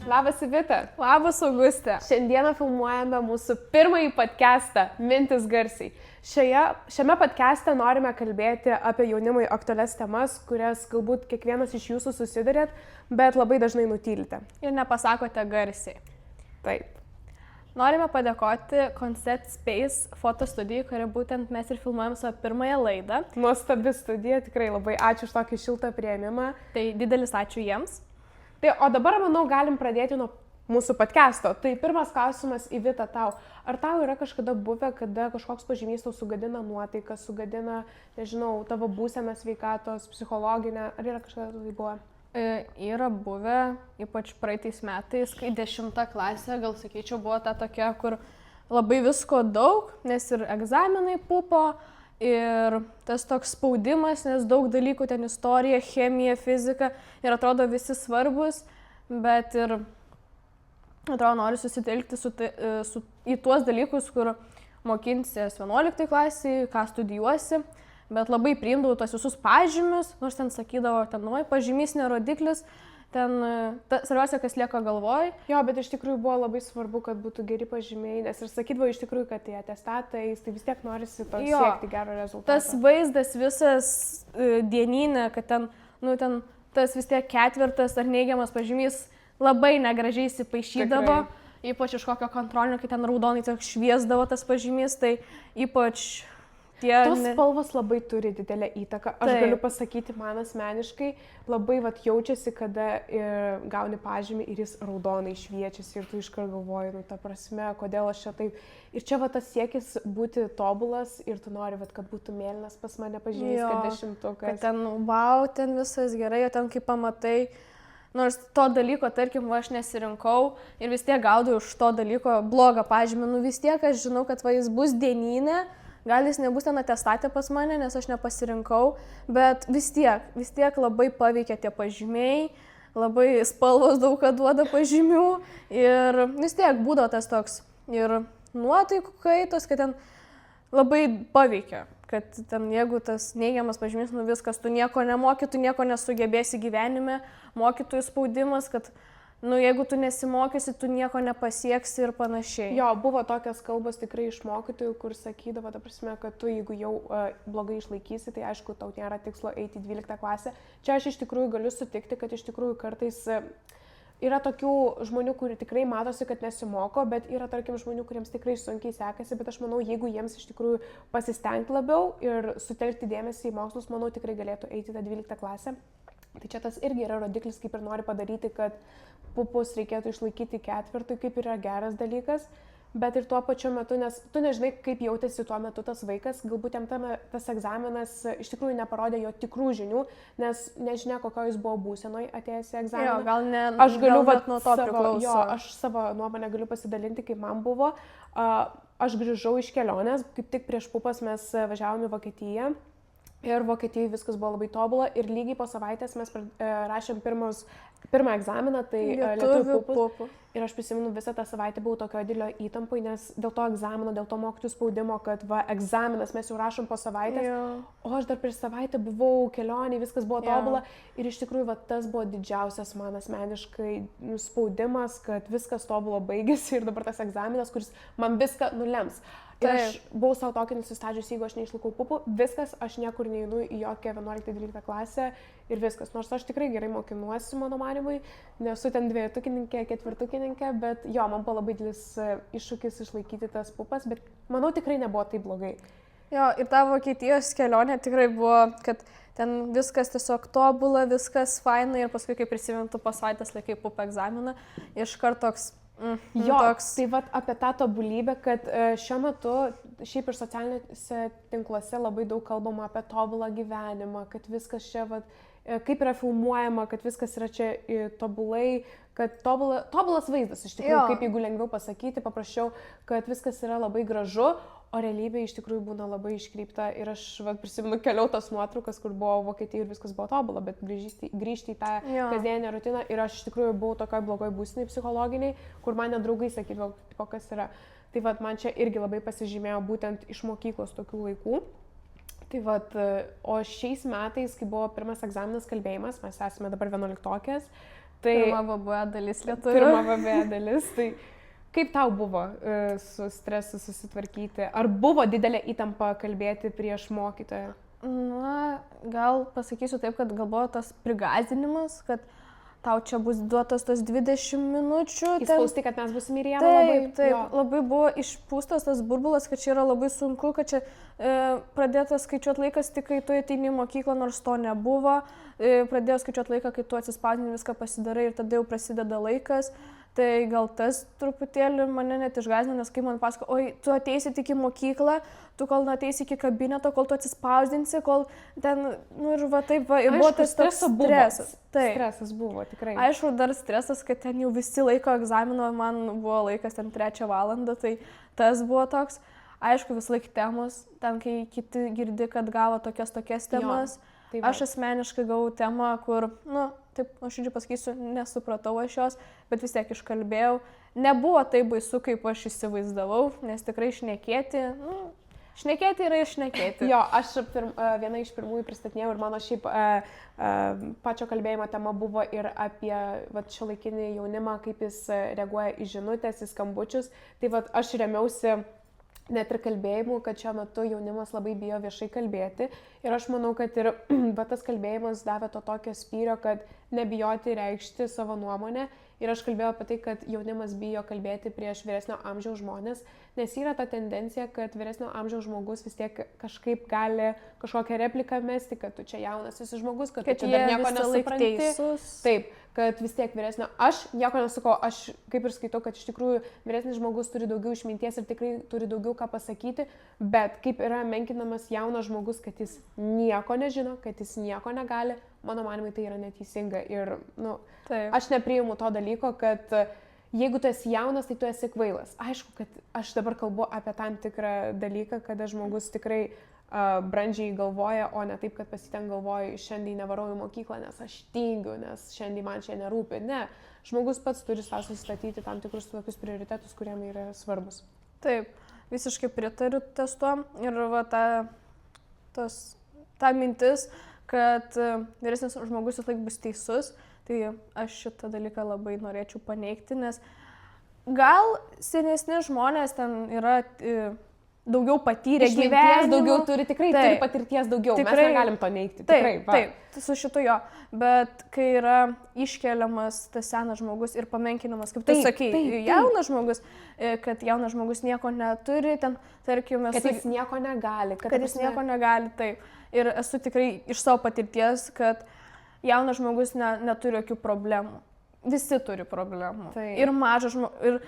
Labas, Vita. Labas, Augustė. Šiandieną filmuojame mūsų pirmąjį podcastą Mintis garsiai. Šiame podcast'e norime kalbėti apie jaunimui aktualias temas, kurias galbūt kiekvienas iš jūsų susidurėt, bet labai dažnai nutylite. Ir nepasakote garsiai. Taip. Norime padėkoti Concept Space fotostudijai, kurią būtent mes ir filmuojam savo pirmąją laidą. Nuostabi studija, tikrai labai ačiū už tokį šiltą priėmimą. Tai didelis ačiū jiems. Tai, o dabar, manau, galim pradėti nuo mūsų podcast'o. Tai pirmas klausimas į Vitą tau. Ar tau yra kažkada buvę, kada kažkoks pažymys tau sugadina nuotaiką, sugadina, nežinau, tavo būseną sveikatos, psichologinę? Ar yra kažkada tai buvo? Yra buvę, ypač praeitais metais, kai 10 klasė, gal sakyčiau, buvo ta tokia, kur labai visko daug, nes ir egzaminai pupo, ir tas toks spaudimas, nes daug dalykų ten istorija, chemija, fizika ir atrodo visi svarbus, bet ir atrodo nori susitelkti į tuos dalykus, kur mokinsies 11 klasėje, ką studijuosi, bet labai priimdavau tos visus pažymius, nors ten sakydavo, pažymys nerodiklis, ten svarbiausia, kas lieka galvoj. Jo, bet iš tikrųjų buvo labai svarbu, kad būtų geri pažymiai, nes ir sakydavo iš tikrųjų, kad tai atestatai, tai vis tiek norisi to siekti gero rezultato. Tas vaizdas visas dieninė, kad ten tas vis tiek ketvirtas ar neigiamas pažymys labai negražiai įsipaišydavo, ypač iš kokio kontrolinio, kai ten raudonai tiek šviesdavo tas pažymys, tai ypač tos spalvos labai turi didelę įtaką. Aš galiu pasakyti, man asmeniškai labai jaučiasi, kada gauni pažymį ir jis raudonai šviečiasi ir tu iškart galvoji, ta prasme, kodėl aš čia taip. Ir čia tas siekis būti tobulas ir tu nori, kad būtų mėlynas pas mane pažymys, kad 10. Kad ten, wow, ten visas gerai, o ten kaip pamatai, nors to dalyko, tarkim, aš nesirinkau ir vis tiek gaudau iš to dalyko blogą pažymį, vis tiek aš žinau, kad jis bus dieninė. Gal jis nebus ten atestatė pas mane, nes aš nepasirinkau, bet vis tiek labai paveikia tie pažymiai, labai spalvos daug ką duoda pažymių ir vis tiek būdavo tas toks ir nuotaikų kaitos, kad ten labai paveikia, kad ten jeigu tas neigiamas pažymys, viskas, tu nieko nemoki, tu nieko nesugebėsi gyvenime, mokytojų spaudimas, kad jeigu tu nesimokysi, tu nieko nepasieksi ir panašiai. Jo, buvo tokios kalbos tikrai iš mokytojų, kur sakydavo, ta prasme, kad tu jeigu jau blogai išlaikysi, tai aišku, tau nėra tikslo eiti į 12 klasę. Čia aš iš tikrųjų galiu sutikti, kad iš tikrųjų kartais yra tokių žmonių, kurie tikrai matosi, kad nesimoko, bet yra, tarkim, žmonių, kuriems tikrai sunkiai sekasi, bet aš manau, jeigu jiems iš tikrųjų pasistengti labiau ir sutelkti dėmesį į mokslus, manau, tikrai galėtų eiti į tą 12 klasę. Tai čia tas irgi yra rodiklis, kaip ir nori padaryti, kad pupus reikėtų išlaikyti ketvirtui, kaip yra geras dalykas, bet ir tuo pačiu metu, nes tu nežinai, kaip jautėsi tuo metu tas vaikas, galbūt jam tas egzaminas iš tikrųjų neparodė jo tikrų žinių, nes nežinia, kokio jis buvo būsenoj atėjęs į egzaminą. Jo, gal ne, aš galiu nuo to priklauso. Aš savo nuomonę galiu pasidalinti, kaip man buvo. Aš grįžau iš kelionės, kaip tik prieš pupas mes važiavome į Vokietiją. Ir Vokietijoje viskas buvo labai tobula ir lygiai po savaitės mes rašėm pirmą egzaminą, tai lietuvių pupus. Ir aš prisimenu, visą tą savaitę buvau tokio didelio įtampai, nes dėl to egzamino, dėl to mokytojų spaudimo, kad egzaminas mes jau rašom po savaitės, o aš dar prieš savaitę buvau kelionėje, viskas buvo tobula. Ir iš tikrųjų tas buvo didžiausias man asmeniškai spaudimas, kad viskas tobula baigėsi ir dabar tas egzaminas, kuris man viską nulems. Ir aš buvau savo tokį nusistačius, jeigu aš neišlaikau pupų, viskas, aš niekur neinu į jokią 11-12 klasę ir viskas. Nors aš tikrai gerai mokinuosi, mano manimui, nesu ten dvejetukininkė, ketvirtukininkė, bet jo, man buvo labai didelis iššūkis išlaikyti tas pupas, bet manau tikrai nebuvo taip blogai. Jo, ir ta Vokietijos kelionė tikrai buvo, kad ten viskas tiesiog tobula, viskas faina ir paskui, kai prisimintų po savaitės laikai pupą egzaminą, iškart toks... Tai apie tą tobulybę, kad šiuo metu šiaip ir socialiniuose tinkluose labai daug kalbama apie tobulą gyvenimą, kad viskas čia, kaip yra filmuojama, kad viskas yra čia tobulai, kad tobulas vaizdas iš tikrųjų, kaip jeigu lengviau pasakyti, paprasčiau, kad viskas yra labai gražu, o realybė iš tikrųjų būna labai iškreipta ir aš prisimenu keliau tas nuotraukas, kur buvo Vokietijoje ir viskas buvo tobula, bet grįžti į tą kasdienę rutiną ir aš iš tikrųjų buvau tokioj blogoj būsenai psichologiniai, kur mane draugai sakydavo, kas yra. Tai man čia irgi labai pasižymėjo būtent iš mokyklos tokių laikų. Tai o šiais metais, kai buvo pirmas egzaminas kalbėjimas, mes esame dabar 11-okės, Tai Pirma VB dalis lietuvių. Pirma VB dalis. Tai kaip tau buvo su stresu susitvarkyti? Ar buvo didelė įtampa kalbėti prieš mokytoją? Na, gal pasakysiu taip, kad gal buvo tas prigąsdinimas, kad tau čia bus duotas tas 20 minučių. Įspausti, kad mes būsim ir jie labai. Taip, labai buvo išpūstas tas burbulas, kad čia yra labai sunku, kad čia pradėtas skaičiuoti laikas tik kai tu ateini į mokyklą, nors to nebuvo. Pradėjo skaičiuoti laiką, kai tu atsispausdini viską pasidarai ir tada jau prasideda laikas. Tai gal tas truputėlį mane net išgąsdino, nes kai man pasako, oi, tu ateisi tik į mokyklą, tu kol ateisi iki kabineto, kol tu atsispausdinsi, kol ten, nu ir va taip, va, ir buvo tas toks stresas. Taip. Stresas buvo, tikrai. Aišku, dar stresas, kad ten jau visi laiko egzamino, man buvo laikas ten 3 valandą, tai tas buvo toks. Aišku, vis laik temos, ten kai kiti girdi, kad gavo tokias temas. Jo, aš asmeniškai gavau temą, kur, nu, taip, aš žodžiu pasakysiu, nesupratau aš jos, bet vis tiek iškalbėjau. Nebuvo taip baisu, kaip aš įsivaizdavau, nes tikrai šnekėti yra ir šnekėti. Jo, aš viena iš pirmųjų pristatinėjau ir mano šiaip pačio kalbėjimo tema buvo ir apie šiuolaikinį jaunimą, kaip jis reaguoja į žinutės, į skambučius. Tai aš remiausi net ir kalbėjimu, kad šiuo metu jaunimas labai bijo viešai kalbėti. Ir aš manau, kad ir tas kalbėjimas davė to tokio spyrio, kad nebijoti reikšti savo nuomonę. Ir aš kalbėjau apie tai, kad jaunimas bijo kalbėti prieš vyresnio amžiaus žmonės, nes yra ta tendencija, kad vyresnio amžiaus žmogus vis tiek kažkaip gali kažkokią repliką mesti, kad tu čia jaunas esi žmogus, kad tu čia dar nieko nesupranti. Taip, kad vis tiek vyresnio. Aš nieko nesakau, aš kaip ir skaitau, kad iš tikrųjų vyresnis žmogus turi daugiau išminties ir tikrai turi daugiau ką pasakyti, bet kaip yra menkinamas jaunas žmogus, kad jis nieko nežino, kad jis nieko negali, mano manimai tai yra neteisinga. Ir, aš nepriimu to dalyko, kad jeigu tu esi jaunas, tai tu esi kvailas. Aišku, kad aš dabar kalbu apie tam tikrą dalyką, kada žmogus tikrai brandžiai galvoja, o ne taip, kad pasiten galvoju, šiandien nevarau į mokyklą, nes aš tingiu, nes šiandien man čia nerūpi. Ne, žmogus pats turi savo sustatyti tam tikrus tokius prioritetus, kuriem yra svarbus. Taip, visiškai pritariu ties tuo ir va ta mintis, kad vyresnis žmogus vis laik bus teisus, tai aš šitą dalyką labai norėčiau paneigti, nes gal senesni žmonės ten yra daugiau patyrę gyvenimą. Daugiau turi, tikrai turi patirties daugiau, tikrai, mes negalim to neigti. Taip, su šitu jo, bet kai yra iškeliamas tas senas žmogus ir pamenkinamas, kaip tu sakai, jaunas žmogus, kad jaunas žmogus nieko neturi, ten, tarkim, kad jis nieko negali. Kad jis nieko negali, taip. Ir esu tikrai iš savo patirties, kad jaunas žmogus neturi jokių problemų. Visi turi problemų. Tai. Ir mažas žmogus,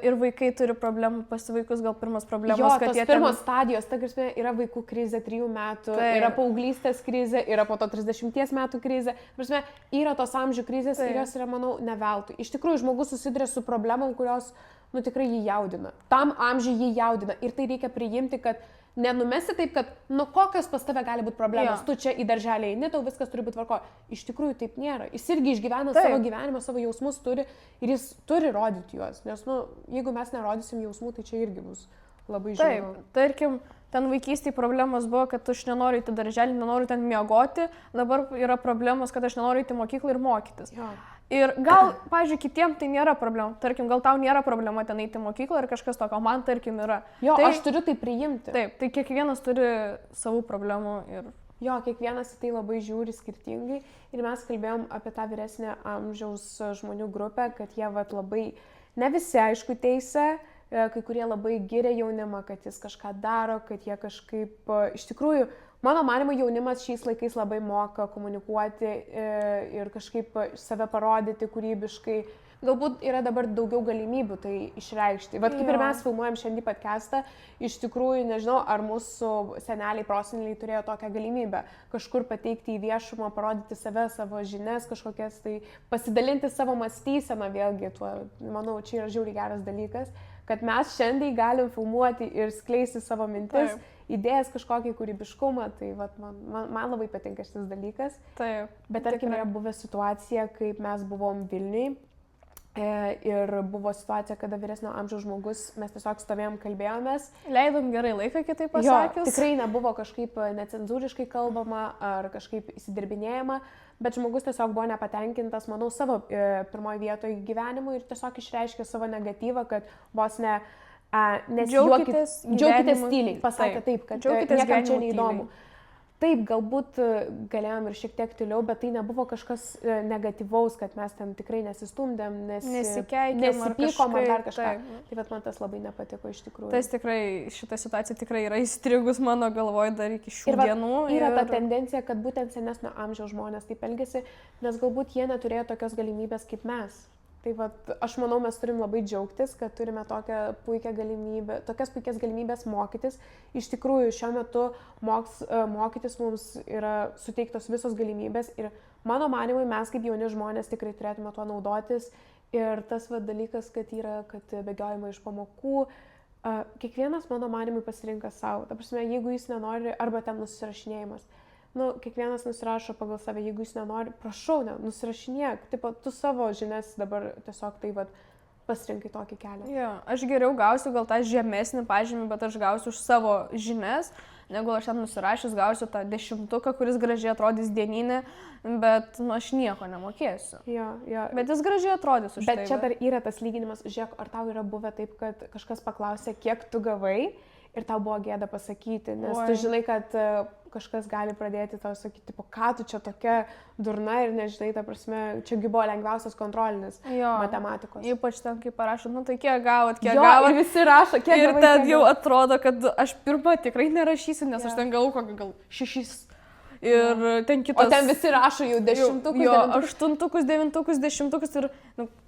ir vaikai turi problemų, pas vaikus gal pirmas problemos, kad jie pirmos stadijos, ta prasme, yra vaikų krizė 3 metų, yra paauglystės krizė, yra po to 30 metų krizė. Prasme, yra tos amžių krizės ir jos yra, manau, ne veltui. Iš tikrųjų, žmogus susiduria su problemom, kurios, tikrai jį jaudina. Tam amžiui jį jaudina. Ir tai reikia priimti, kad nenumesti taip, kad, kokios pas tave gali būti problemos, tu čia į darželį eini, tau viskas turi būti tvarko. Iš tikrųjų taip nėra. Jis irgi išgyvena savo gyvenimą, savo jausmus turi ir jis turi rodyti juos. Nes, jeigu mes nerodysim jausmų, tai čia irgi bus labai žiauru. Taip, tarkim, ten vaikystėje problemos buvo, kad aš nenoriu į darželį, nenoriu ten miegoti, dabar yra problemos, kad aš nenoriu į mokyklą ir mokytis. Jo. Ir gal, pavyzdžiui, kitiem tai nėra problema. Tarkim, gal tau nėra problema ten eiti į mokyklą ir kažkas tokio, man tarkim yra. Jo, aš turiu tai priimti. Taip, tai kiekvienas turi savų problemų ir... Jo, kiekvienas į tai labai žiūri skirtingai. Ir mes kalbėjom apie tą vyresnę amžiaus žmonių grupę, kad jie labai, ne visi aišku teisė, kai kurie labai giria jaunimą, kad jis kažką daro, kad jie kažkaip, iš tikrųjų, mano manymu, jaunimas šiais laikais labai moka komunikuoti ir kažkaip save parodyti kūrybiškai. Galbūt yra dabar daugiau galimybių tai išreikšti. Vat kaip ir mes filmuojam šiandien podcastą, iš tikrųjų nežinau, ar mūsų seneliai, proseneliai turėjo tokią galimybę kažkur pateikti į viešumą, parodyti save, savo žinias, kažkokias tai pasidalinti savo mąstyseną vėlgi. Tuo, manau, čia yra žiauriai geras dalykas, kad mes šiandien galim filmuoti ir skleisti savo mintis. Taip. Idėjas kažkokį kūrybiškumą, tai man labai patinka šitas dalykas. Taip. Bet tarkim, yra buvę situacija, kaip mes buvom Vilniui Ir buvo situacija, kada vyresnio amžiaus žmogus, mes tiesiog stovėjom, kalbėjomės. Leidom gerai laiką, kitaip Jo, pasakius. tikrai nebuvo kažkaip necenzūriškai kalbama ar kažkaip įsidirbinėjama, bet žmogus tiesiog buvo nepatenkintas, manau, savo pirmoje vietoje gyvenimu ir tiesiog išreiškė savo negatyvą, kad vos ne Džiaukitės tyliai, pasakė taip, kad niekam čia neįdomu. tyliai. Taip, galbūt galėjom ir šiek tiek tyliau, bet tai nebuvo kažkas negatyvaus, kad mes ten tikrai nesistumdėm, Nesikeikėm ar nesipykom ar dar kažkaip, kažką. taip. Tai bet man tas labai nepatiko iš tikrųjų. Tas tikrai, šita situacija tikrai yra įstrigus mano galvoj dar iki šių dienų. Yra ta tendencija, kad būtent senesnio amžiaus žmonės taip elgesi, nes galbūt jie neturėjo tokios galimybės kaip mes. Tai aš manau, mes turim labai džiaugtis, kad turime tokias puikias galimybės mokytis. Iš tikrųjų, šiuo metu mokytis mums yra suteiktos visos galimybės ir mano manimui mes kaip jauni žmonės tikrai turėtume tuo naudotis. Ir tas dalykas, kad bėgiojama iš pamokų, kiekvienas mano manimui pasirinka savo. Ta prasme, jeigu jis nenori, arba ten nusirašinėjimas. Kiekvienas nusirašo pagal save, jeigu jis nenori, prašau, nusirašinėk, taip tu savo žinias dabar tiesiog pasirinkai tokį kelią. Jo, aš geriau gausiu gal tą žemesnį pažymį, bet aš gausiu už savo žinias, negu aš ten nusirašęs gausiu tą 10, kuris gražiai atrodys dieninė, bet aš nieko nemokėsiu. Jo. Bet jis gražiai atrodys už tai. Bet čia dar yra tas lyginimas, žiūrėk, ar tau yra buvę taip, kad kažkas paklausė, kiek tu gavai ir tau buvo gėda pasakyti, nes tu žinai, kad kažkas gali pradėti tau sakyti, ką tu čia tokia durna ir nežinai, ta prasme, čiagi buvo lengviausias kontrolinis matematikos. Ypač ten, kai parašo, tai kiek gavot, ir visi rašo, kiek gavot. Ir ten jau atrodo, kad aš pirmą tikrai nerašysiu, nes aš ten gavau gal 6. Ir ten kitas. O ten visi rašo jau 10, 8, 9, 10 ir,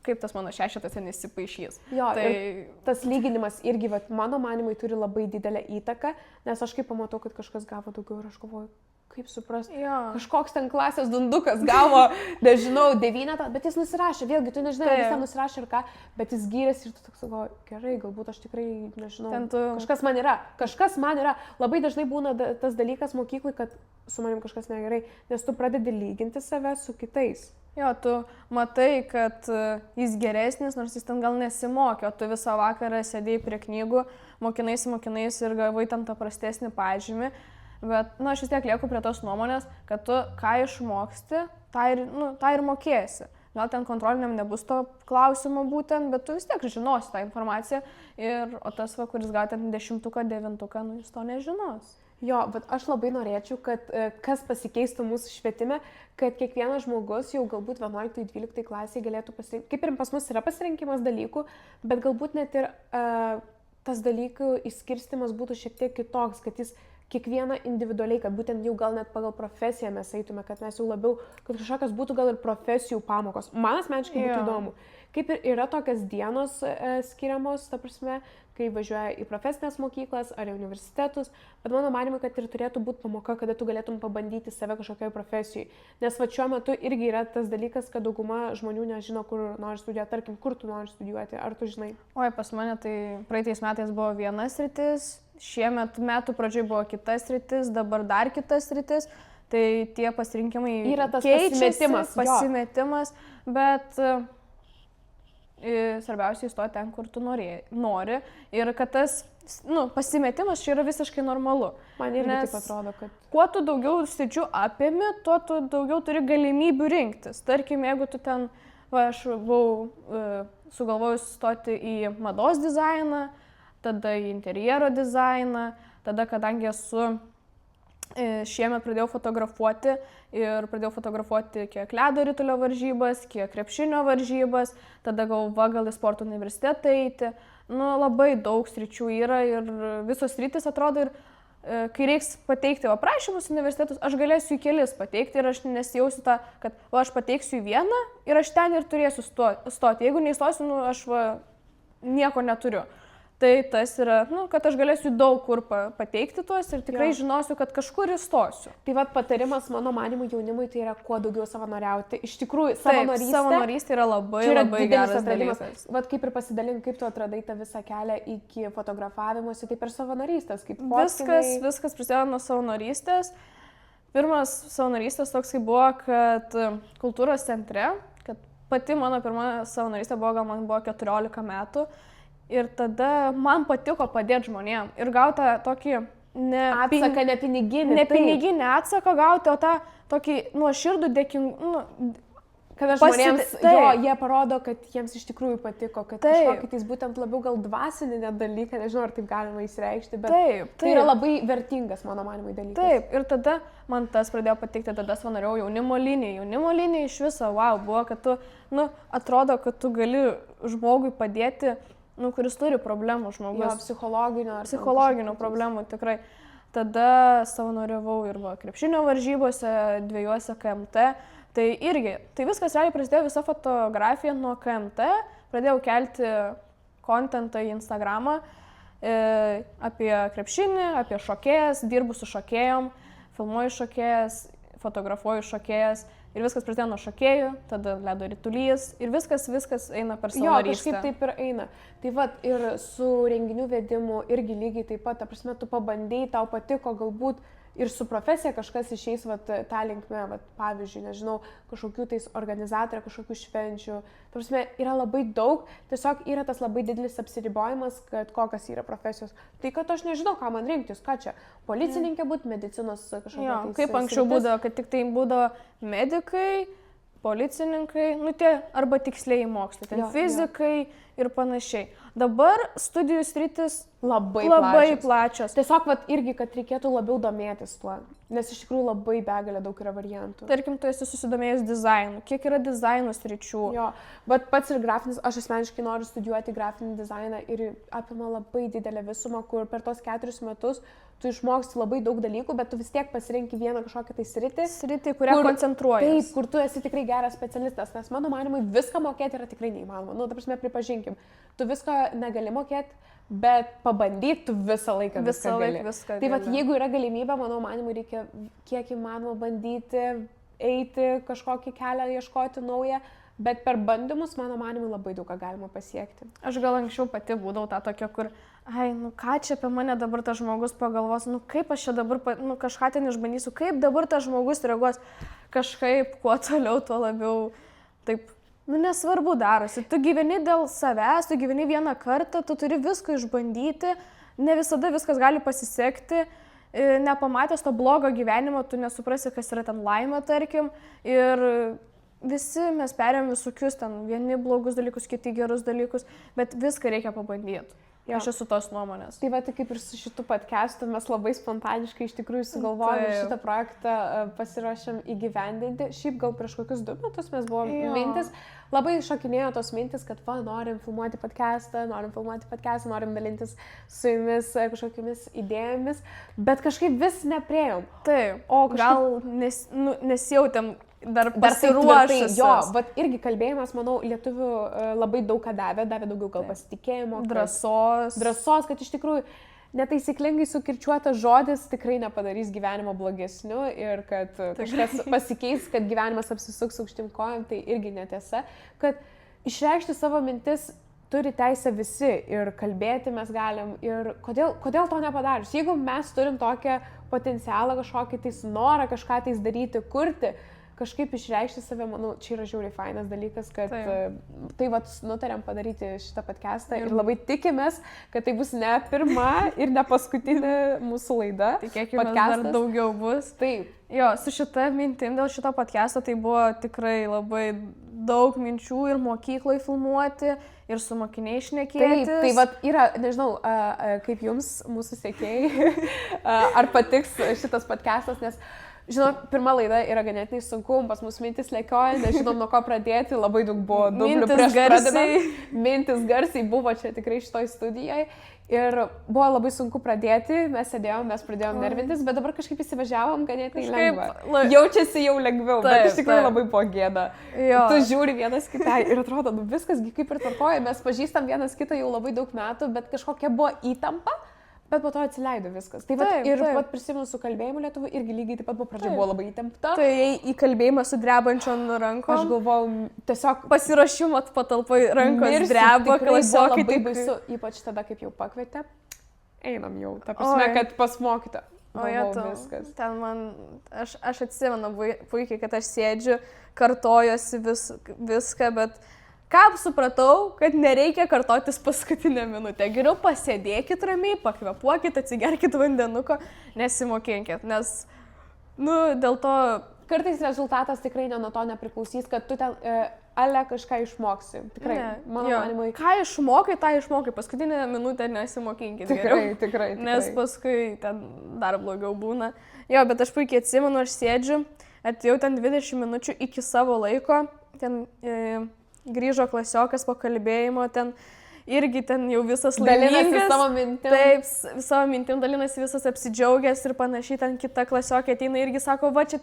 kaip tas mano 6 ten įsipaišys. Jo, tai tas lyginimas irgi, mano manimui, turi labai didelę įtaką, nes aš kaip pamatau, kad kažkas gavo daugiau ir aš galvoju, kaip suprasti. Kažkoks ten klasės dundukas gavo, nežinau, 9, bet jis nusirašė, vėlgi, tu nežinai, ar jis ten nusirašė ar ką, bet jis gyrėsi ir tu toks galvoji, gerai, galbūt aš tikrai, nežinau, kažkas man yra. Labai dažnai būna tas dalykas mokyklai, kad su manim kažkas negerai, nes tu pradedi lyginti save su kitais. Jo, tu matai, kad jis geresnis, nors jis ten gal nesimokė, o tu visą vakarą sėdėjai prie knygų, mokinaisi ir gavai tam tą prastesnį pažymį. Bet, aš vis tiek lieku prie tos nuomonės, kad tu ką išmoksti, tą ir mokėsi. Gal ten kontroliniam nebus to klausimo būtent, bet tu vis tiek žinosi tą informaciją. O tas, kuris gal ten 10, 9, jis to nežinos. Jo, bet aš labai norėčiau, kad kas pasikeistų mūsų švietime, kad kiekvienas žmogus jau galbūt 11-12 klasėje galėtų pasirinkti. Kaip ir pas mus yra pasirinkimas dalykų, bet galbūt net ir tas dalykų išskirstimas būtų šiek tiek kitoks, kad jis kiekvieną individualiai, kad būtent jau gal net pagal profesiją mes eitume, kad mes jau labiau, kad kažkokios būtų gal ir profesijų pamokos. Man asmeniškai būtų įdomu. Kaip ir yra tokias dienos skiriamos, ta prasme, kai važiuoja į profesinės mokyklas ar į universitetus, bet mano manimui, kad ir turėtų būti pamoka, kada tu galėtum pabandyti save kažkokioj profesijai. Nes šiuo metu irgi yra tas dalykas, kad dauguma žmonių nežino, kur nori studijuoti, tarkim, kur tu nori studijuoti, ar tu žinai? Oi, pas mane tai praeitais metais buvo vienas sritis, šiemet metų pradžioj buvo kitas sritis, dabar dar kitas sritis, tai tie pasirinkimai yra tas pasimetimas, bet svarbiausia įstoti ten, kur tu nori. Ir kad tas pasimetimas čia yra visiškai normalu. Man irgi taip atrodo, kad kuo tu daugiau sričių apimi, tuo tu daugiau turi galimybių rinktis. Tarkim, jeigu tu ten, aš buvau sugalvojus stoti į mados dizainą, tada į interjero dizainą, tada, kadangi esu šiemet pradėjau fotografuoti ir pradėjau fotografuoti kiek ledo ritulio varžybas, kiek krepšinio varžybas, tada gal į sporto universitetą eiti. Labai daug sričių yra ir visos sritis atrodo ir kai reiks pateikti aprašymus universitetus, aš galėsiu į kelis pateikti ir aš nesijausiu tą, kad aš pateiksiu į vieną ir aš ten ir turėsiu stoti. Jeigu neįstosiu, aš nieko neturiu. Tai tas yra, kad aš galėsiu daug kur pateikti tuos ir tikrai žinosiu, kad kažkur įstosiu. Tai patarimas mano manimui jaunimui tai yra kuo daugiau savanoriauti. Iš tikrųjų, savanorystė yra labai geras dalykas. Kaip ir pasidalink, kaip tu atradai tą visą kelią iki fotografavimuose, tai per savanorystės. Viskas prasidėjo nuo savanorystės. Pirmas savanorystės toks buvo, kad kultūros centre, kad pati mano pirma savanorystė buvo, gal man buvo 14 metų. Ir tada man patiko padėti žmonėm. Ir gauti tokį Atsaką, ne piniginį. Ne piniginį atsaką gauti, o tą tokį nuoširdų dėkingumą. Kad žmonėms, jie parodo, kad jiems iš tikrųjų patiko, kad kažkokį tais būtent labiau gal dvasinį net dalyką, nežinau, ar taip galima įsireikšti, bet tai yra labai vertingas, mano manimai, dalykas. Taip, ir tada man tas pradėjo patikti, tada savanoriau jaunimo linijai. Jaunimo linijai iš viso, buvo, kad tu, atrodo, kad tu gali žmogui padėti, kuris turi problemų žmogus. Jo, psichologinių problemų, tikrai. Tada savanoriavau ir krepšinio varžybose, 2 KMT. Tai irgi, tai viskas realiai prasidėjo visa fotografija nuo KMT, pradėjau kelti kontentą į Instagramą apie krepšinį, apie šokėjas, dirbu su šokėjom, filmuoju šokėjas, fotografuoju šokėjas ir viskas prasidėjo nuo šokėjų, tada ledo ritulys ir viskas eina per savanorystę. Jo, kažkaip taip ir eina. Tai ir su renginių vedimu irgi lygiai taip pat, ta prasme, tu pabandėjai, tau patiko galbūt ir su profesija kažkas išeis tą linkmę, pavyzdžiui, nežinau, kažkokių tais organizatorių, kažkokių švenčių. Ta prasme, yra labai daug, tiesiog yra tas labai didelis apsiribojimas, kad kokios yra profesijos. Tai kad aš nežinau, ką man rinktis, ką čia, policininkė būti, medicinos kažkokia. Kaip anksčiau būdavo, kad tik tai būdavo medikai, policininkai, tie arba tikslieji mokslai, ten fizikai ir panašiai. Dabar studijų sritis labai plačios. Tiesiog irgi, kad reikėtų labiau domėtis tuo, nes iš tikrųjų labai begalė daug yra variantų. Tarkim, tu esi susidomėjus dizainu. Kiek yra dizaino sričių? Jo, bet pats ir grafinis, aš asmeniškai noriu studijuoti grafinį dizainą ir apima labai didelę visumą, kur per tos 4 metus tu išmoksti labai daug dalykų, bet tu vis tiek pasirenki vieną kažkokią tai sritį, kurią koncentruojies. Taip, kur tu esi tikrai geras specialistas, nes mano manimui viską mokėti yra tikrai neįmanoma. Ta prasme, pripažinkim, tu viską negali mokėti, bet pabandyti tu visą laiką viską gali. Tai jeigu yra galimybė, mano manimui reikia kiek įmanoma bandyti, eiti kažkokį kelią, ieškoti naują, bet per bandymus, mano manimui, labai daug ką galima pasiekti. Aš gal anksčiau pati būdavau tą tokia, kur, ką čia apie mane dabar tas žmogus pagalvos, kaip aš čia dabar kažką ten išbandysiu, kaip dabar tas žmogus reaguos, kažkaip, kuo toliau, tuo labiau, taip, nesvarbu darosi. Tu gyveni dėl savęs, tu gyveni vieną kartą, tu turi viską išbandyti, ne visada viskas gali pasisekti, nepamatęs to blogo gyvenimo, tu nesuprasi, kas yra ten laimė, tarkim, ir visi mes perėm visokius ten, vieni blogus dalykus, kiti gerus dalykus, bet viską reikia pabandyti. Aš esu tos nuomonės. Tai tai kaip ir su šitu podcastu mes labai spontaniškai iš tikrųjų sugalvojom ir šitą projektą pasiruošėm įgyvendinti. Šiaip gal prieš kokius 2 metus mes buvom mintis, labai šokinėjo tos mintis, kad norim filmuoti podcastą, norim dalintis su jumis kažkokiamis idėjomis, bet kažkaip vis nepriejom. Taip, o gal nesijautėm dar pasiruošusios. Jo, irgi kalbėjimas, manau, lietuvių labai daug ką davė daugiau gal pasitikėjimo, drąsos, kad iš tikrųjų netaisyklingai sukirčiuotas žodis tikrai nepadarys gyvenimo blogesniu ir kad kažkas pasikeis, kad gyvenimas apsisuks aukštyn kojom, tai irgi netiesa, kad išreikšti savo mintis turi teisę visi ir kalbėti mes galim ir kodėl to nepadarius. Jeigu mes turim tokią potencialą kažkokį tais norą kažką tais daryti, kurti, kažkaip išreikšti save, manau, čia yra žiauriai fainas dalykas, kad nutarėm padaryti šitą podcastą ir labai tikimės, kad tai bus ne pirma ir ne paskutinė mūsų laida. Tikėkime, dar daugiau bus. Taip. Jo, su šita mintim dėl šito podcast'o tai buvo tikrai labai daug minčių ir mokykloje filmuoti, ir su mokiniai šnekėtis. Taip, tai yra, nežinau, kaip jums, mūsų sekėjai, ar patiks šitas podcast'as, nes žinok, pirma laida yra ganėtinai sunku, pas mus mintis lėkioja, nežinom nuo ko pradėti, labai daug buvo dublių prieš pradedant. Mintis garsiai buvo čia tikrai šitoj studijoje ir buvo labai sunku pradėti, mes pradėjom nervintis, bet dabar kažkaip įsivažiavom ganėtinai lengva. Jaučiasi jau lengviau, bet iš tikrųjų labai buvo gėda. Tu žiūri vienas kitai ir atrodo, viskas kaip ir tvarkoja, mes pažįstam vienas kitą jau labai daug metų, bet kažkokia buvo įtampa. Bet po to atsileido viskas. Tai prisimenu su kalbėjimu lietuvių irgi lygiai taip pat pradžia buvo labai įtempta. Tai į kalbėjimą su drebančiom rankom. Aš galvojau, tiesiog pasiruošimo patalpoj rankos dreba, klasiokai. Tai baisu, ypač tada, kaip jau pakvietė. Einam jau, ta prasme, kad pas mokytą. O jie, viskas. Ten man, aš atsimenu puikiai, kad aš sėdžiu, kartojosi viską, bet ką supratau, kad nereikia kartotis paskutinę minutę. Geriau pasėdėkit ramiai, pakvepuokit, atsigerkit vandenuko, nesimokinkit, nes, dėl to... Kartais rezultatas tikrai nuo to nepriklausys, kad tu ten ale kažką išmoksi. Tikrai, mano manimui. Ką išmokai, tą išmokai. Paskutinę minutę nesimokinkit. Tikrai. Nes paskui ten dar blogiau būna. Jo, bet aš puikiai atsimenu, aš sėdžiu, atėjau ten 20 minučių iki savo laiko, ten grįžo klasiokas po kalbėjimo, ten irgi ten jau visas laimingas. Dalinasi savo mintim. Taip, savo mintim dalinasi visas apsidžiaugęs ir panašiai, ten kita klasiokė ateina irgi sako, va čia,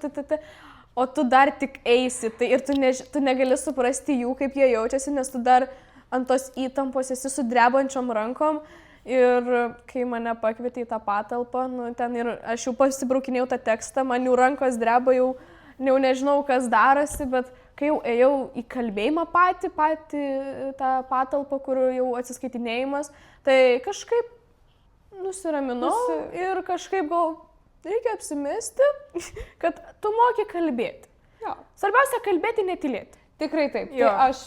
o tu dar tik eisi, tai ir tu negali suprasti jų, kaip jie jaučiasi, nes tu dar ant tos įtampos esi su drebančiom rankom. Ir kai mane pakvietė į tą patalpą, ten ir aš jau pasibraukinėjau tą tekstą, man jau rankos dreba, jau nežinau, kas darosi, bet kai jau ėjau į kalbėjimą patį tą patalpą, kur jau atsiskaitinėjimas, tai kažkaip nusiraminau ir kažkaip gal reikia apsimesti, kad tu moki kalbėti. Jo. Svarbiausia kalbėti, netylėti. Tikrai taip. Jo. Tai aš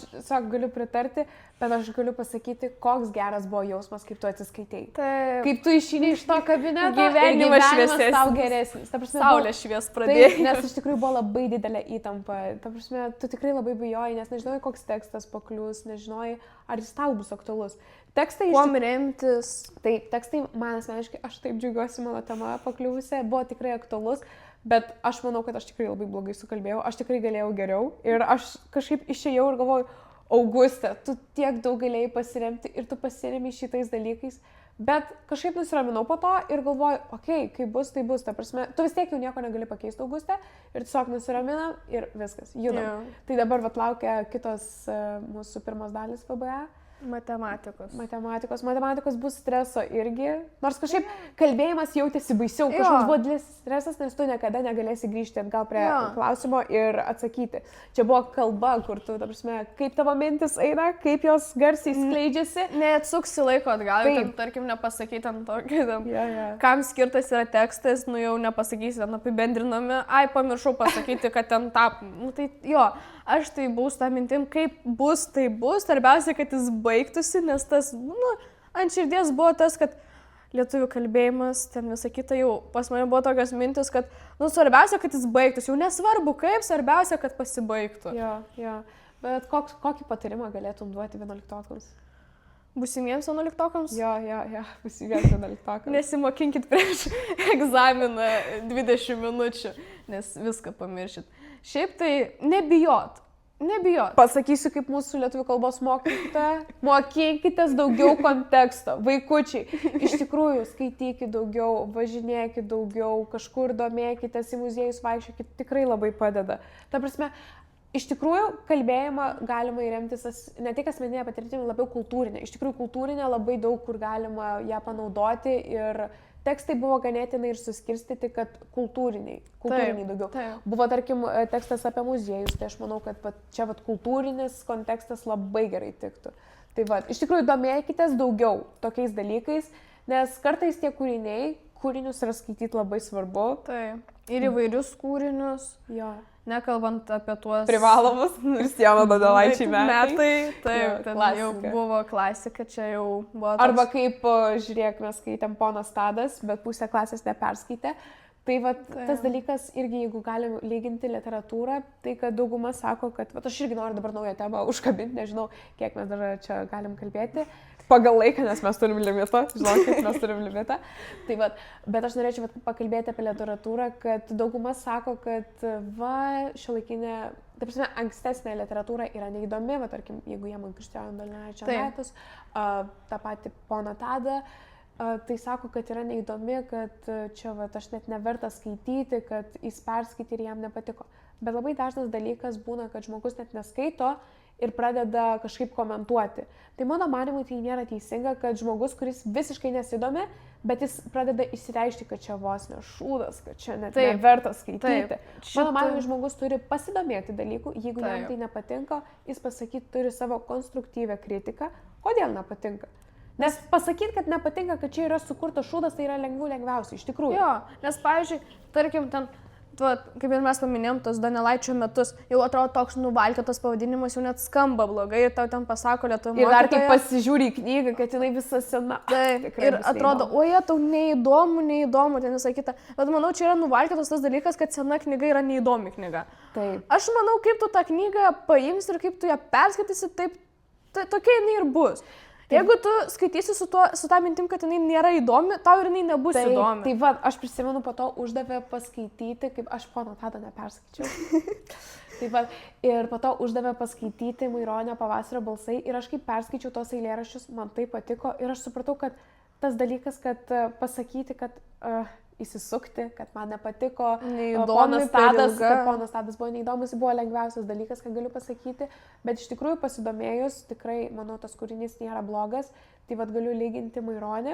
galiu pritarti, bet aš galiu pasakyti, koks geras buvo jausmas, kaip tu atsiskaitei. Taip. Kaip tu išeini iš to kabineto, gyvenimas šviesesnis. Tau geresnis. Ta prasme, Saulė švies pradėjo. Taip, nes iš tikrųjų buvo labai didelė įtampa. Ta prasme, tu tikrai labai bijojai, nes nežinojai, koks tekstas paklius, nežinojai, ar jis tau bus aktualus. Tekstai Kuom remtis. Taip, tekstai, man asmeniškai, aš taip džiaugiuosi, mano tema pakliuvusi, buvo tikrai aktualus. Bet aš manau, kad aš tikrai labai blogai sukalbėjau, aš tikrai galėjau geriau ir aš kažkaip išėjau ir galvoju, Auguste, tu tiek daug galėjai pasiremti ir tu pasiremi šitais dalykais, bet kažkaip nusiraminau po to ir galvoju, kaip bus, tai bus, ta prasme, tu vis tiek jau nieko negali pakeisti, Auguste, ir tiesiog nusiraminam ir viskas, judam. Yeah. Tai dabar laukia kitos mūsų pirmos dalis VBA. Matematikos bus streso irgi, nors kažkaip kalbėjimas jautėsi baisiau, kažkoks buvo didelis stresas, nes tu niekada negalėsi grįžti atgal prie klausimo ir atsakyti. Čia buvo kalba, kur tu, ta prasme, kaip tavo mintis eina, kaip jos garsiai skleidžiasi. Neatsuksi laiko atgal, ten, tarkim, nepasakyti ant tokio, kam skirtas yra tekstas, jau nepasakysi, ten apibendrinami, pamiršau pasakyti, kad ten tap, tai jo. Aš tai buvau su tą mintim, kaip bus, tai bus. Svarbiausia, kad jis baigtųsi, nes tas, ant širdies buvo tas, kad lietuvių kalbėjimas, ten visą kitą jau pas mane buvo tokios mintis, kad, svarbiausia, kad jis baigtųsi. Jau nesvarbu kaip, svarbiausia, kad pasibaigtų. Jo. Bet kokį patarimą galėtum duoti 11-okams? Būsimiems 11-okams? Jo, būsimiems 11-okams. Nesimokinkit prieš egzaminą 20 minučių, nes viską pamiršit. Šiaip tai nebijot. Pasakysiu kaip mūsų lietuvių kalbos mokytoja, mokykitės daugiau konteksto, vaikučiai. Iš tikrųjų, skaitykit daugiau, važinėkit daugiau, kažkur domėkitės, į muziejus vaikščiokit, tikrai labai padeda. Ta prasme, iš tikrųjų, kalbėjimą galima įremtis ne tik asmeninė patirtimi, labiau kultūrinė. Iš tikrųjų, kultūrinė labai daug kur galima ją panaudoti ir tekstai buvo ganėtinai ir suskirstyti, kad kultūriniai daugiau. Taip. Buvo, tarkim, tekstas apie muziejus, tai aš manau, kad čia kultūrinis kontekstas labai gerai tiktų. Tai iš tikrųjų, domėkitės daugiau tokiais dalykais, nes kartais tie kūrinius yra skaityti labai svarbu. Taip. Ir įvairius kūrinius. Jo. Nekalbant apie tuos... Privalomus, Kristijono Donelaičio metai. Taip, ten jau buvo klasika, čia jau buvo... Arba kaip, žiūrėk, mes skaitėm Ponas Tadas, bet pusę klasės neperskaitė. Tai tas dalykas irgi, jeigu galim lyginti literatūrą, tai kad dauguma sako, kad aš irgi noriu dabar naują temą užkabinti, nežinau, kiek mes dar čia galim kalbėti. Pagal laiką, nes mes turim limitą, žinokit, mes turim limitą. Tai bet aš norėčiau pakalbėti apie literatūrą, kad dauguma sako, kad šiuolaikinė, ta prasme, ankstesnė literatūra yra neįdomi, tarkim, jeigu jie man Kristijono Donelaičio metus, tą patį Poną Tadą, tai sako, kad yra neįdomi, kad čia aš net neverta skaityti, kad jis perskaitė ir jam nepatiko. Bet labai dažnas dalykas būna, kad žmogus net neskaito ir pradeda kažkaip komentuoti. Tai mano manimu, tai nėra teisinga, kad žmogus, kuris visiškai nesidomi, bet jis pradeda įsireišti, kad čia vos nešūdas, kad čia net neverta skaityti. Mano manimu, žmogus turi pasidomėti dalykų, jeigu jam tai nepatinka, jis pasakyti turi savo konstruktyvę kritiką, kodėl nepatinka. Nes pasakyti, kad nepatinka, kad čia yra sukurtas šūdas, tai yra lengviausia, iš tikrųjų. Jo, nes pavyzdžiui, tarkim, ten, kaip ir mes paminėjom, tos Donelaičio metus, jau atrodo toks nuvalkėtas pavadinimas, jau net skamba blogai ir tau ten pasako lietuvių mokytoja. Ir dar kai pasižiūri į knygą, kad jinai visą sena. Taip, ir atrodo, oje, tau neįdomu, ten visą kitą. Bet manau, čia yra nuvalkėtas tas dalykas, kad sena knyga yra neįdomi knyga. Taip. Aš manau, kaip tu tą knygą paimsi ir kaip tu ją perskaitysi, taip, tokia jinai ir bus. Jeigu tu skaitysi su tą mintim, kad jinai nėra įdomi, tau ir jinai nebus įdomi. Tai va, aš prisimenu, po to uždavė paskaityti, kaip aš pono Tado neperskaičiau. Tai va, ir po to uždavė paskaityti Maironio Pavasario balsai ir aš kaip perskaičiau tos eilėraščius, man tai patiko ir aš supratau, kad tas dalykas, kad pasakyti, kad įsisukti, kad man nepatiko ponas Tadas buvo neįdomus, buvo lengviausias dalykas, ką galiu pasakyti, bet iš tikrųjų pasidomėjus, tikrai, manau, tas kūrinys nėra blogas, tai vad galiu lyginti Maironį,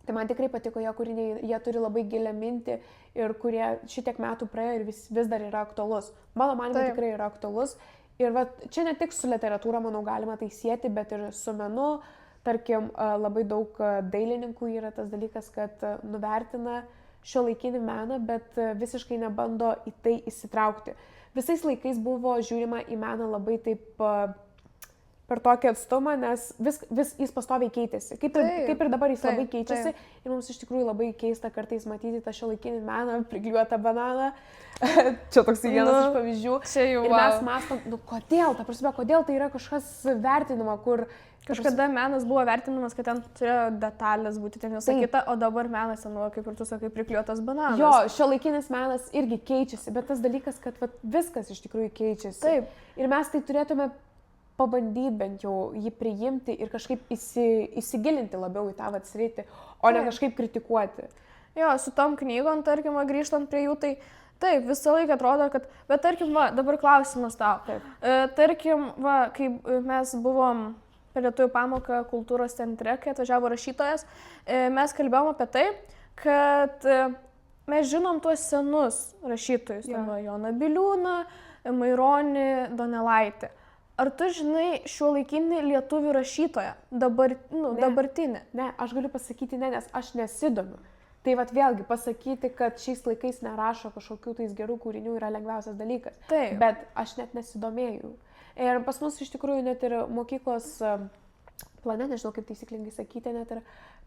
tai man tikrai patiko jo kūriniai, jie turi labai gilią mintį ir kurie šitiek metų praėjo ir vis dar yra aktualus. Mano manimo tikrai yra aktualus ir va, čia ne tik su literatūra, manau, galima tai sieti, bet ir su menu. Tarkim, labai daug dailininkų yra tas dalykas, kad nuvertina šiuolaikinį meną, bet visiškai nebando į tai įsitraukti. Visais laikais buvo žiūrima į meną labai taip per tokį atstumą, nes jis pastoviai keitėsi. Kaip ir dabar jis labai keičiasi ir mums iš tikrųjų labai keista kartais matyti tą šiuolaikinį meną, priklijuotą bananą. Čia toks vienas iš pavyzdžių. Ir mes mąstom, kodėl tai yra kažkas vertinama, kur kažkada menas buvo vertinamas, kad ten turėjo detalės būti ten visą kitą, o dabar menas, kaip ir tu sakai, priklijuotas bananas. Jo, šiuolaikinis menas irgi keičiasi, bet tas dalykas, kad viskas iš tikrųjų keičiasi. Taip. Ir mes tai turėtume pabandyti bent jau jį priimti ir kažkaip įsigilinti labiau į tą sritį, o ne kažkaip kritikuoti. Jo, su tom knygom, tarkim, grįžtant prie jų, tai taip, visą laiką atrodo, kad... Bet tarkim, dabar klausimas tau. Tarkim, kai mes buvom per lietuvių pamoką kultūros centre, kai atvažiavo rašytojas, mes kalbėjom apie tai, kad mes žinom tuos senus rašytojus, Joną Biliūną, Maironį, Donelaitį. Ar tu žinai šiuolaikinį lietuvių rašytoją, dabartinį? Ne, aš galiu pasakyti ne, nes aš nesidomiu. Tai vėlgi pasakyti, kad šiais laikais nerašo kažkokių tais gerų kūrinių yra lengviausias dalykas. Taip. Bet aš net nesidomėjau. Ir pas mus iš tikrųjų net ir mokyklos plane, nežinau kaip taisyklingai sakyti net ir,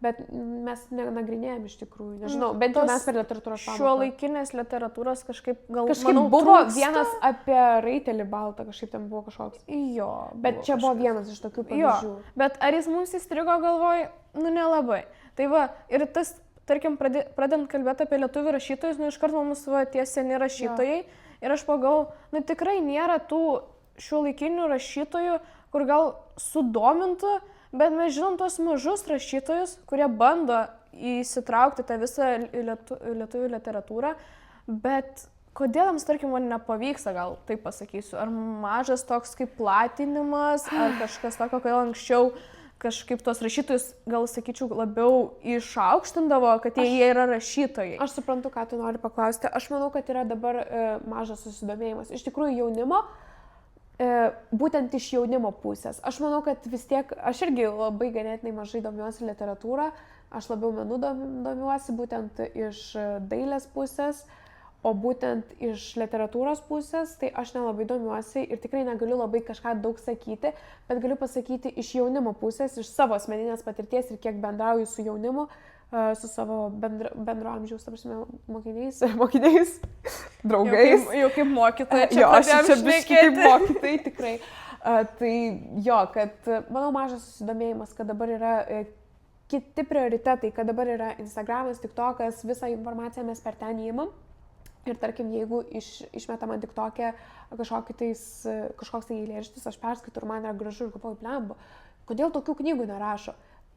bet mes nenagrinėjom iš tikrųjų, nežinau, bent jau mes per literatūros pamoką. Šiuolaikinės literatūros kažkaip manau, buvo vienas apie Raitelį Baltą, kažkaip ten buvo kažkoks. Jo. Bet čia buvo vienas iš tokių pavyzdžių. Bet ar jis mums įstrigo galvoj? Nelabai. Tai va, ir tas, tarkim, pradedant kalbėti apie lietuvių rašytojus, iš karto mums tie seni rašytojai ir aš pagalvojau, tikrai nėra tų šiuolaikinių rašytojų, kur gal sudomintų, bet mes žinom tos mažus rašytojus, kurie bando įsitraukti tą visą lietuvių literatūrą, bet kodėl jiems, tarkim, man nepavyksta, gal taip pasakysiu, ar mažas toks kaip platinimas, ar kažkas tokio, kodėl anksčiau kažkaip tos rašytojus, gal sakyčiau, labiau išaukštindavo, kad jie yra rašytojai. Aš suprantu, ką tu nori paklausti. Aš manau, kad yra dabar mažas susidomėjimas. Iš tikrųjų, jaunimo, būtent iš jaunimo pusės. Aš manau, kad vis tiek, aš irgi labai ganėtinai mažai domiuosi literatūrą, aš labiau menu domiuosi būtent iš dailės pusės, o būtent iš literatūros pusės, tai aš nelabai domiuosi ir tikrai negaliu labai kažką daug sakyti, bet galiu pasakyti iš jaunimo pusės, iš savo asmeninės patirties ir kiek bendrauju su jaunimu, su savo bendro amžiaus, mokiniais, draugais. Jau kaip mokytoja, čia biškai kaip mokytojai, tikrai. Tai jo, kad manau mažas susidomėjimas, kad dabar yra kiti prioritetai, kad dabar yra Instagramas, TikTokas, visą informaciją mes per ten įimam. Ir tarkim, jeigu išmetam ant TikTok'e kažkoks tai eilėraštis, aš perskaitau ir man yra gražu ir galvoju, blemba, kodėl tokių knygų nerašo?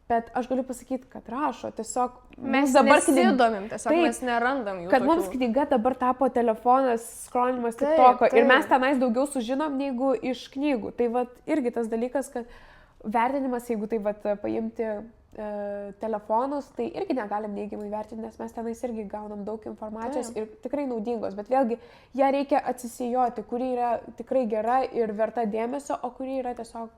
Bet aš galiu pasakyti, kad rašo, tiesiog mes dabar nesidomim, tiesiog mes nerandam jų. Kad mums knyga dabar tapo telefonas, skrolinimas TikTok'o ir mes tenais daugiau sužinom negu iš knygų. Tai vat irgi tas dalykas, kad vertinimas, jeigu tai vat paimti telefonus, tai irgi negalim neigiamai vertinti, nes mes tenais irgi gaunam daug informacijos ir tikrai naudingos, bet vėlgi ją reikia atsisijoti, kuri yra tikrai gera ir verta dėmesio, o kuri yra tiesiog,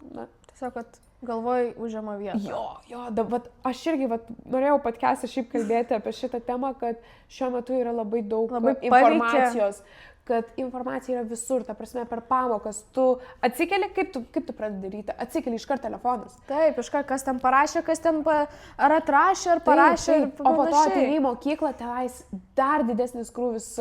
tiesiog, kad galvoj užima vietą. Jo, dabar aš irgi norėjau podcast'e šiaip kalbėti apie šitą temą, kad šiuo metu yra labai daug informacijos. Kad informacija yra visur, ta prasme, per pamokas. Tu atsikeli, kaip tu pradedi daryti? Atsikeli iškart telefonas. Taip, iškart, kas ten parašė, kas ten ar atrašė, ar parašė. Taip. O po to ateini į mokyklą, tenais dar didesnis krūvis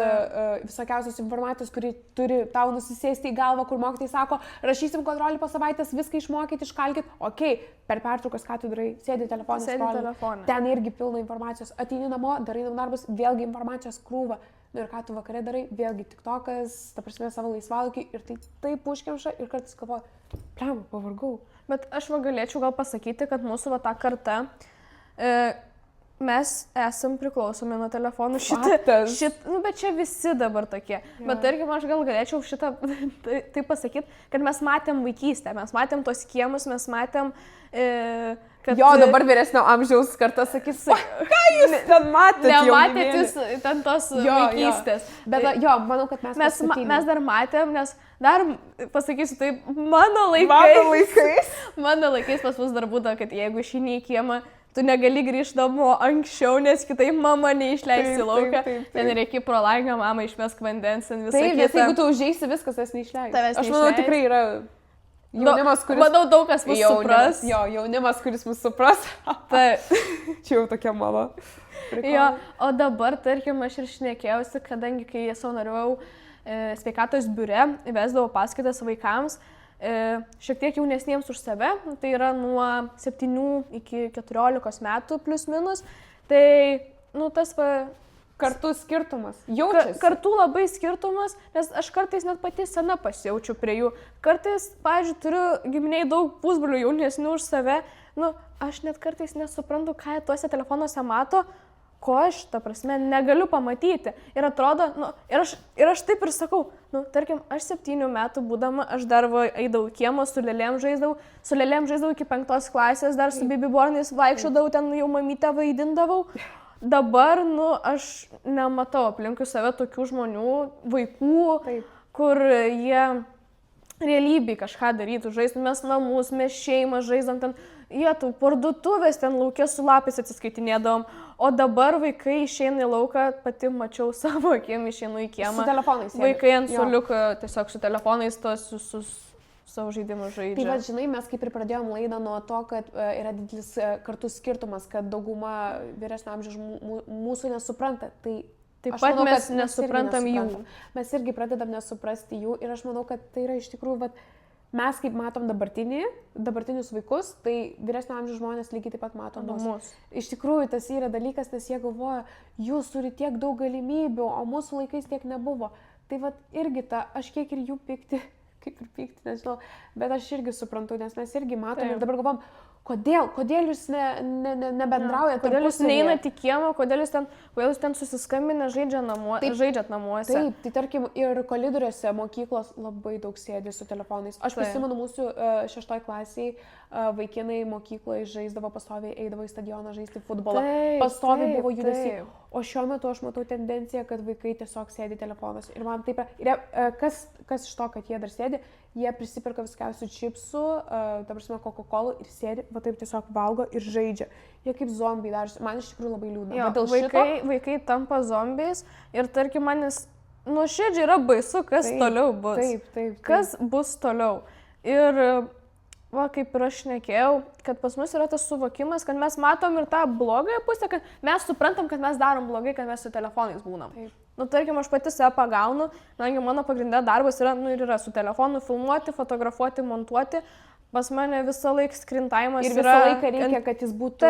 visokiausios informacijos, kuri turi tau nusisėsti į galvą, kur mokytojai sako, rašysim kontrolį po savaitės, viską išmokyti, iškalkit. Okei, per pertraukas ką tu darai? Sėdi telefoną. Ten irgi pilna informacijos. Ateini namo, darai namų darbus, vėlgi informacijos krūva. Ir ką tu vakare darai, vėlgi TikTokas, ta prasme, savo laisvalaikį ir tai taip užkemša ir kartais galvoju, pliam, pavargau. Bet aš galėčiau gal pasakyti, kad mūsų ta karta, mes esam priklausomi nuo telefonų. Bet čia visi dabar tokie. Ja. Bet tarkim, aš gal galėčiau šitą tai pasakyti, kad mes matėm vaikystę, mes matėm tos kiemus, mes matėm... Jo, dabar vyresnio amžiaus karta sakys, ką jūs ten matėte? Nematėt jūs ten tos vaikystės. Bet manau, kad mes dar matėm, nes dar, pasakysiu taip, mano laikais pas mus dar būdavo, kad jeigu išeini į kiemą, tu negali grįžti namo anksčiau, nes kitaip mama neišleis į lauką. Ten reikia pro langą, mama išmesk vandens ir visą kitą. Taip, nes jeigu tu užeisi, viskas tas neišleis. Aš manau, tikrai yra... Jaunimas, kuris... Manau, daug kas mus supras. Jaunimas, kuris mus supras. Taip. Čia jau tokia mala. Jo, o dabar, tarkim, aš ir šnekėjausi, kadangi, kai savanoriavau sveikatos biure, vesdavau paskaitas vaikams, šiek tiek jaunesniems už save, tai yra nuo 7 iki 14 metų plus minus, tai, tas kartų skirtumas. Jaučiasi. Kartų labai skirtumas, nes aš kartais net pati sena pasijaučiu prie jų. Kartais, pavyzdžiui, turiu giminiai daug pusbrolių jaunesnių už save. Aš net kartais nesuprantu, ką jie tuose telefonuose mato, ko aš, ta prasme, negaliu pamatyti. Ir atrodo, ir aš taip ir sakau, tarkim, aš 7 metų būdama, aš dar eidavau kiemą, su lėlėm žaisdavau iki 5 klasės, dar su babybornais vaikščiodavau, ten jau mamytę vaidindavau. Dabar, aš nematau aplinkui save tokių žmonių, vaikų, kur jie realybėj kažką darytų, žaistų mes namus, mes šeimą žaisdam ten, parduotuvės ten lauke su lapais atsiskaitinėdavom, o dabar vaikai išeina į lauką, pati mačiau savo akim, išeinu į kiemą. Su telefonais. Vaikai ant suoliuko tiesiog su telefonais tos savo žaidimus žaidžia. Tai va, žinai, mes kaip ir pradėjom laidą nuo to, kad yra didelis kartų skirtumas, kad dauguma vyresnio amžiaus mūsų nesupranta. Taip pat mes nesuprantam jų. Mes irgi pradedam nesuprasti jų ir aš manau, kad tai yra iš tikrųjų, mes kaip matom dabartinius vaikus, tai vyresnio amžiaus žmonės lygiai taip pat mato mus. Iš tikrųjų, tas yra dalykas, nes jie galvoja, jūs turi tiek daug galimybių, o mūsų laikais tiek nebuvo. Tai va irgi aš kiek ir jų pykti, nežinau, bet aš irgi suprantu, nes mes irgi matom ir dabar galvom, kodėl jūs nebendraujate, kodėl jūs neinate į kiemą, kodėl jūs ten susiskambinę žaidžiat namuose. Taip, tai tarkim ir koridoriuose mokyklos labai daug sėdi su telefonais. Aš prisimenu mūsų 6 klasiai vaikinai mokykloje žaisdavo pastoviai, eidavo į stadioną žaisti futbolą, pastoviai buvo judesiai. O šiuo metu aš matau tendenciją, kad vaikai tiesiog sėdi telefonuose. Ir man taip, kas iš to, kad jie dar sėdi, jie prisipirka viskiausių čipsų, ta prasme, Coca-Colų ir sėdi, va taip tiesiog valgo ir žaidžia. Jie kaip zombiai darosi. Man iš tikrųjų labai liūdna. Vaikai tampa zombiais ir tarkim manis, nuoširdžiai yra baisu, kas toliau bus. Taip. Kas bus toliau. Ir kaip ir aš šnekėjau, kad pas mus yra tas suvokimas, kad mes matom ir tą blogąją pusę, kad mes suprantam, kad mes darom blogai, kad mes su telefonais būnam. Tarkim, aš pati save pagaunu, kadangi mano pagrindė darbas yra su telefonu filmuoti, fotografuoti, montuoti. Pas mane visą laiką screen time'as yra... Ir visą laiką reikia, kad jis būtų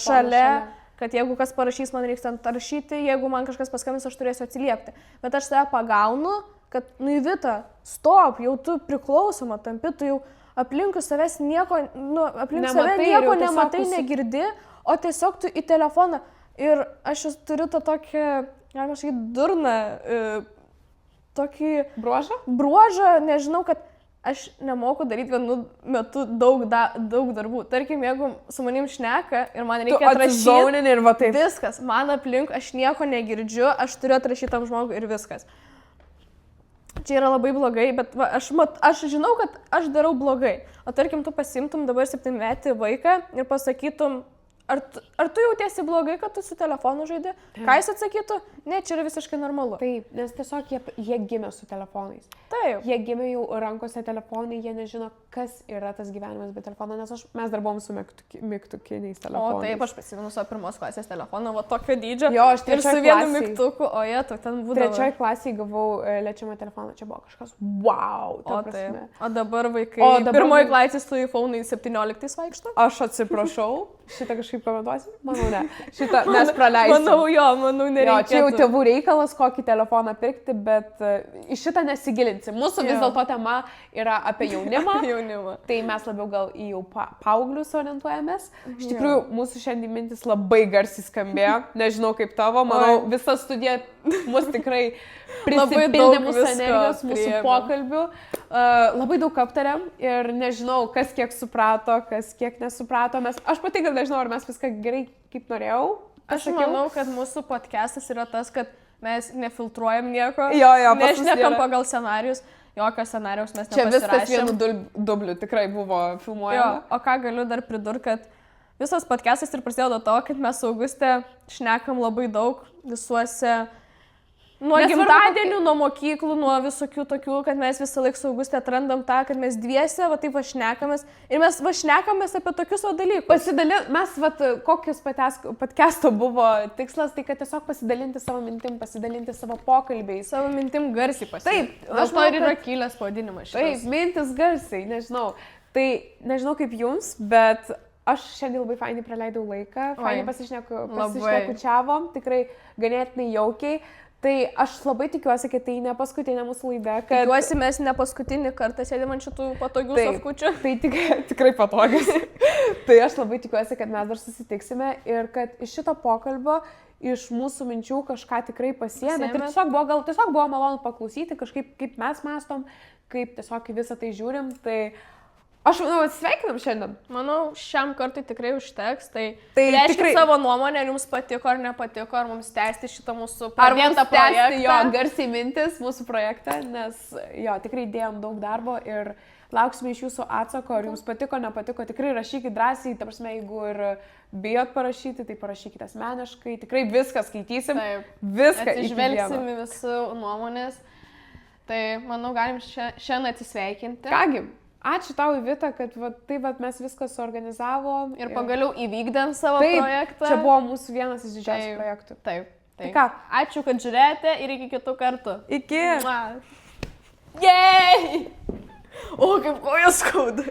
šalia, kad jeigu kas parašys, man reiks ten taršyti, jeigu man kažkas paskambins, aš turėsiu atsiliepti. Bet aš save pagaunu, kad, Vita, stop, jau tu priklausoma tampi, tu jau aplinkui savęs nieko nematai, negirdi, o tiesiog tu į telefoną. Ir aš turiu tą tokią, galima sakyti, durną, tokį bruožą, nežinau, kad aš nemoku daryti vienu metu daug darbų. Tarkim, jeigu su manim šneka ir man reikia atrašyti ir va taip. Viskas, man aplink, aš nieko negirdžiu, aš turiu atrašyti tam žmogui ir viskas. Čia yra labai blogai, bet va, aš žinau, kad aš darau blogai. O tarkim, tu pasimtum dabar 7-metį vaiką ir pasakytum, ar tu jautiesi blogai, kad tu su telefonu žaidži? Ką jis atsakytų? Ne, čia yra visiškai normalu. Taip, nes tiesiog jie gimė su telefonais. Taip. Jie gimė jau rankose telefonai, jie nežino, kas yra tas gyvenimas be telefono, nes mes dar buvom su mygtukiniais telefonais. O taip, aš prisimenu savo 1 klasės telefoną, va tokio dydžio. Jo, aš ir su vienu mygtuku, o jie, tu ten būdavo. 3 klasėje gavau liečiamą telefoną, čia buvo kažkas, wow, ta prasme. O dabar vaikai, 1 klasės su iPhone'ai 17 vaikšto? Aš atsiprašau, šitą kažkaip komentuosi? Manau, ne. Šitą mes praleisime. Manau, nereikia. Jo, čia jau tėvų reikalas, kokį telefoną pirkti, bet į šitą nesigilinsim. Mūsų vis dėlto tema yra apie jaunimą. Tai mes labiau gal į jau paauglius orientuojamės. Iš tikrųjų, mūsų šiandien mintis labai garsiai skambėjo. Nežinau kaip tavo, manau, visa studija mus tikrai prisipildė mūsų energijos, mūsų pokalbių. Labai daug aptarėm ir nežinau, kas kiek suprato, kas kiek nesuprato. Aš pati gal nežinau, ar mes viską gerai kaip norėjau. Aš manau, kad mūsų podcastas yra tas, kad mes nefiltruojam nieko. Nešnekam pagal scenarius. Jokio scenarijaus mes nepasirašėm. Čia viskas vienu dubliu tikrai buvo filmuojama. O ką galiu dar pridurti, kad visas podcastas ir prasidėjo nuo to, kad mes su Auguste šnekam labai daug visuose. Nuo gimtadienių, nuo mokyklų, nuo visokių tokių, kad mes visą laiką su Auguste atrandam tą, kad mes dviese, va taip va šnekamės. Ir mes va šnekamės apie tokius dalykus. Mes, va, kokius podcast'o buvo tikslas, tai kad tiesiog pasidalinti savo mintim, pasidalinti savo pokalbiais. Savo mintim garsiai pasidalinti. Taip, aš to ir yra kilęs pavadinimas šitas. Taip, mintis garsiai, nežinau. Tai nežinau kaip jums, bet aš šiandien labai fainai praleidau laiką, fainai pasišnekučiavom, tikrai ganėtinai jaukiai. Tai aš labai tikiuosi, kad tai ne paskutinė mūsų laida. Tikiuosi, mes ne paskutinį kartą sėdėm ant šitų patogių sofkučių. Tai tikrai patogius. Tai aš labai tikiuosi, kad mes dar susitiksime ir kad iš šito pokalbio, iš mūsų minčių kažką tikrai pasiėmė. Ir tiesiog buvo malonu paklausyti, kažkaip kaip mes mąstom, kaip tiesiog į visą tai žiūrim. Tai aš manau, atsveikinam šiandien. Manau, šiam kartui tikrai užteks. Tai reiškia savo nuomonę, ar jums patiko ar nepatiko, ar mums tęsti šitą mūsų pradėtą projektą. Jo, garsiai mintis mūsų projektą, nes jo, tikrai dėjom daug darbo ir lauksime iš jūsų atsako, ar jums patiko, nepatiko. Tikrai rašykit drąsiai, ta prasme, jeigu ir bijot parašyti, tai parašykite asmeniškai. Tikrai viską skaitysim. Taip. Viską atsižvelgsim į visų nuomonės. Tai manau, galim šiandien atsisveikinti. Kągi. Ačiū tau, Vita, kad mes viską suorganizavom. Ir pagaliau įvykdėm savo projektą. Čia buvo mūsų vienas iš didžiausių projektų. Taip. Tai ką? Ačiū, kad žiūrėjote ir iki kitų kartų. Iki. Jej! O, kaip kojas skauda.